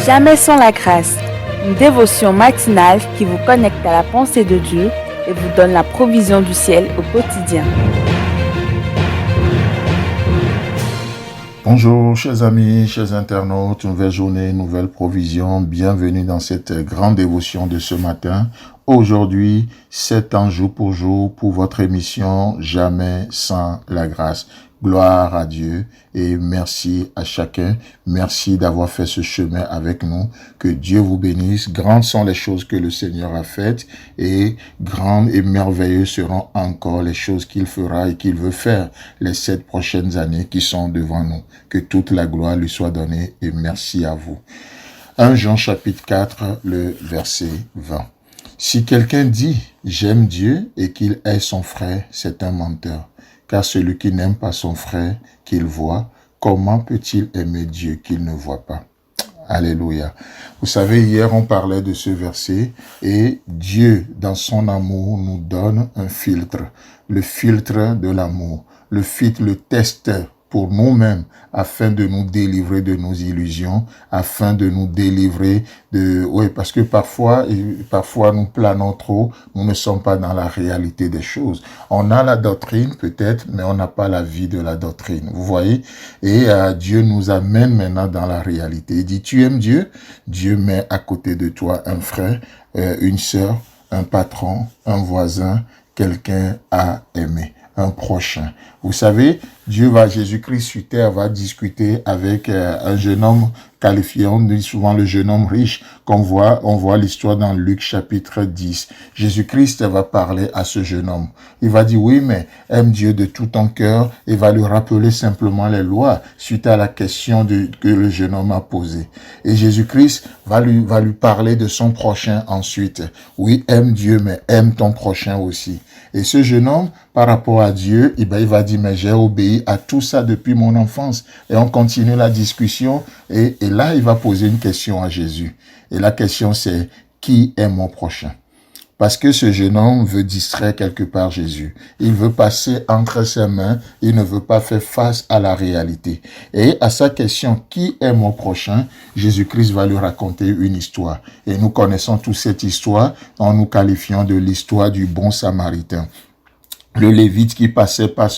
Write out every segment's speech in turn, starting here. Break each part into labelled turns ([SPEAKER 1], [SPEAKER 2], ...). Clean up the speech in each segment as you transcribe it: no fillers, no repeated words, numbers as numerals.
[SPEAKER 1] Jamais sans la grâce, une dévotion matinale qui vous connecte à la pensée de Dieu et vous donne la provision du ciel au quotidien.
[SPEAKER 2] Bonjour chers amis, chers internautes, nouvelle journée, nouvelle provision, bienvenue dans cette grande dévotion de ce matin. Aujourd'hui, 7 ans jour pour votre émission Jamais sans la grâce. Gloire à Dieu et merci à chacun. Merci d'avoir fait ce chemin avec nous. Que Dieu vous bénisse. Grandes sont les choses que le Seigneur a faites et grandes et merveilleuses seront encore les choses qu'il fera et qu'il veut faire les 7 prochaines années qui sont devant nous. Que toute la gloire lui soit donnée et merci à vous. 1 Jean chapitre 4, le verset 20. Si quelqu'un dit « J'aime Dieu » et qu'il hait son frère, c'est un menteur. Car celui qui n'aime pas son frère qu'il voit, comment peut-il aimer Dieu qu'il ne voit pas? Alléluia. Vous savez, hier on parlait de ce verset et Dieu, dans son amour, nous donne un filtre. Le filtre de l'amour. Le filtre, le test pour nous-mêmes, afin de nous délivrer de nos illusions, afin de nous délivrer de... Oui, parce que parfois nous planons trop, nous ne sommes pas dans la réalité des choses. On a la doctrine peut-être, mais on n'a pas la vie de la doctrine, vous voyez? Et Dieu nous amène maintenant dans la réalité. Il dit, tu aimes Dieu? Dieu met à côté de toi un frère, une sœur, un patron, un voisin, quelqu'un à aimer. Un prochain. Vous savez, Jésus-Christ sur terre va discuter avec un jeune homme qualifié, on dit souvent le jeune homme riche, on voit l'histoire dans Luc chapitre 10. Jésus-Christ va parler à ce jeune homme. Il va dire, oui, mais aime Dieu de tout ton cœur et va lui rappeler simplement les lois suite à la question que le jeune homme a posée. Et Jésus-Christ va lui parler de son prochain ensuite. Oui, aime Dieu, mais aime ton prochain aussi. Et ce jeune homme, par rapport à Dieu, il va dire, mais j'ai obéi à tout ça depuis mon enfance. Et on continue la discussion. Et là, il va poser une question à Jésus. Et la question, c'est, qui est mon prochain? Parce que ce jeune homme veut distraire quelque part Jésus. Il veut passer entre ses mains. Il ne veut pas faire face à la réalité. Et à sa question, qui est mon prochain? Jésus-Christ va lui raconter une histoire. Et nous connaissons toute cette histoire en nous qualifiant de l'histoire du bon Samaritain. Le Lévite qui passait par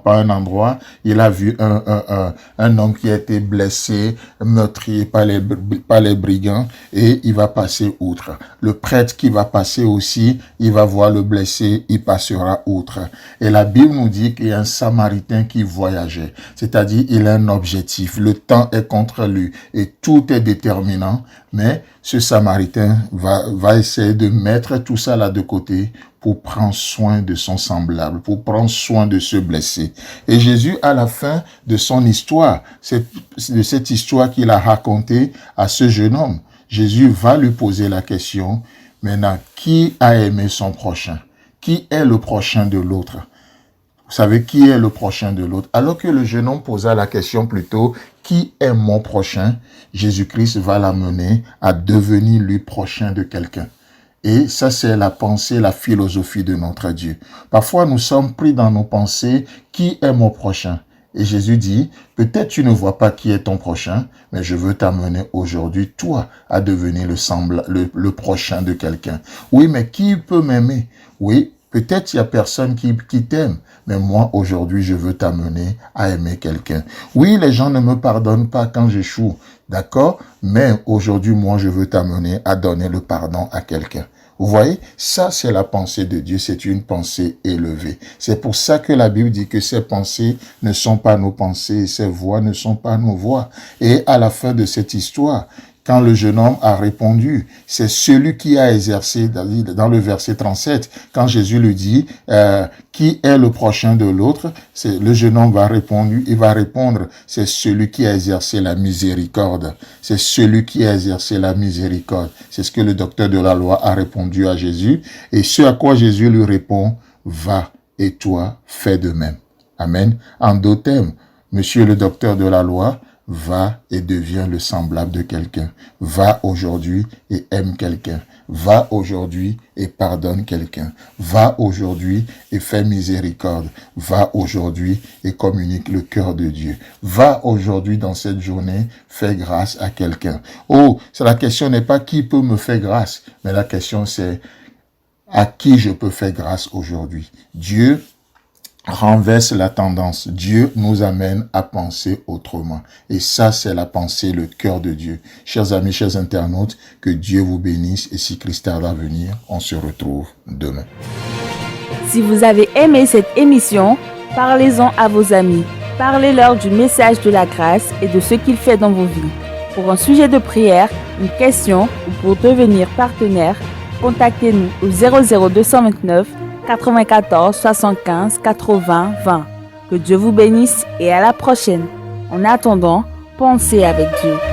[SPEAKER 2] un endroit, il a vu un homme qui a été blessé, meurtri par les brigands et il va passer outre. Le prêtre qui va passer aussi, il va voir le blessé, il passera outre. Et la Bible nous dit qu'il y a un Samaritain qui voyageait, c'est-à-dire il a un objectif, le temps est contre lui et tout est déterminant, mais ce Samaritain va essayer de mettre tout ça là de côté pour prendre soin de son semblable, pour prendre soin de ce blessé. Et Jésus, à la fin de son histoire, de cette histoire qu'il a racontée à ce jeune homme, Jésus va lui poser la question, maintenant, qui a aimé son prochain? Qui est le prochain de l'autre? Vous savez qui est le prochain de l'autre? Alors que le jeune homme posa la question plutôt, qui est mon prochain? Jésus-Christ va l'amener à devenir lui prochain de quelqu'un. Et ça, c'est la pensée, la philosophie de notre Dieu. Parfois, nous sommes pris dans nos pensées, qui est mon prochain? Et Jésus dit, peut-être tu ne vois pas qui est ton prochain, mais je veux t'amener aujourd'hui, toi, à devenir le prochain de quelqu'un. Oui, mais qui peut m'aimer? Oui, peut-être il y a personne qui t'aime, mais moi, aujourd'hui, je veux t'amener à aimer quelqu'un. Oui, les gens ne me pardonnent pas quand j'échoue, d'accord? Mais aujourd'hui, moi, je veux t'amener à donner le pardon à quelqu'un. Vous voyez, ça c'est la pensée de Dieu, c'est une pensée élevée. C'est pour ça que la Bible dit que ces pensées ne sont pas nos pensées, ces voix ne sont pas nos voix. Et à la fin de cette histoire, quand le jeune homme a répondu, c'est celui qui a exercé, dans le verset 37, quand Jésus lui dit, qui est le prochain de l'autre, le jeune homme va répondre, c'est celui qui a exercé la miséricorde. C'est celui qui a exercé la miséricorde. C'est ce que le docteur de la loi a répondu à Jésus. Et ce à quoi Jésus lui répond, va et toi, fais de même. Amen. En d'autres termes, monsieur le docteur de la loi, Va et deviens le semblable de quelqu'un. Va aujourd'hui et aime quelqu'un. Va aujourd'hui et pardonne quelqu'un. Va aujourd'hui et fais miséricorde. Va aujourd'hui et communique le cœur de Dieu. Va aujourd'hui dans cette journée, fais grâce à quelqu'un. Oh, la question n'est pas qui peut me faire grâce, mais la question c'est à qui je peux faire grâce aujourd'hui. Dieu renverse la tendance. Dieu nous amène à penser autrement. Et ça, c'est la pensée, le cœur de Dieu. Chers amis, chers internautes, que Dieu vous bénisse. Et si Christ tarde à venir, on se retrouve demain.
[SPEAKER 1] Si vous avez aimé cette émission, parlez-en à vos amis. Parlez-leur du message de la grâce et de ce qu'il fait dans vos vies. Pour un sujet de prière, une question ou pour devenir partenaire, contactez-nous au 00229 94 75 80 20. Que Dieu vous bénisse et à la prochaine. En attendant, pensez avec Dieu.